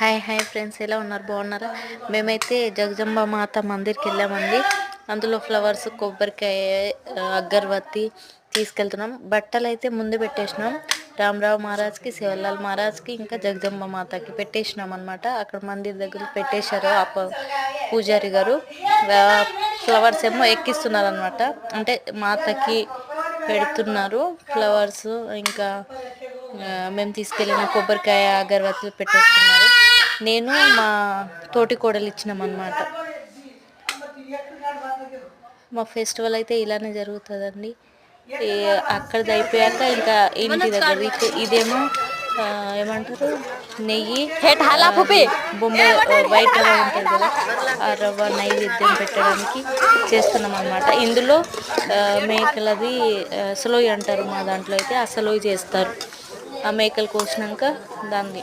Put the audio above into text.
Hi friends, ఎలా ఉన్నారు? బాగున్నారా? మేమైతే జగజంబ మాత మందిర్కి వెళ్ళామండి. అందులో ఫ్లవర్స్, కొబ్బరికాయ, అగరబత్తి తీసుకెళ్తున్నాం. బట్టలు అయితే ముందు పెట్టేసినాం. రామరావు మహారాజ్కి, శివలాల్ మహారాజ్కి, ఇంకా జగజంబ మాతకి పెట్టేసినాం అనమాట. అక్కడ మందిర్ దగ్గర పెట్టేశారు పూజారి గారు. ఫ్లవర్స్ ఏమో ఎక్కిస్తున్నారు అనమాట. అంటే మాతకి పెడుతున్నారు ఫ్లవర్స్. ఇంకా మేము తీసుకెళ్ళిన కొబ్బరికాయ, అగరబత్తులు పెట్టేస్తున్నారు. నేను మా తోటి కోడలు ఇచ్చినామన్నమాట. మా ఫెస్టివల్ అయితే ఇలానే జరుగుతుందండి. అక్కడిది అయిపోయాక ఇంకా ఇంటి దగ్గర ఇదేమో ఏమంటారు, నెయ్యి, బొంబాయి వైట్ రవ్వ ఉంటుంది కదా, ఆ రవ్వ నైవేద్యం పెట్టడానికి చేస్తున్నాం అనమాట. ఇందులో మేకలది సలోయి అంటారు, మా దాంట్లో అయితే ఆ సలోయి చేస్తారు. ఆ మేకలు కోసినాక దాన్ని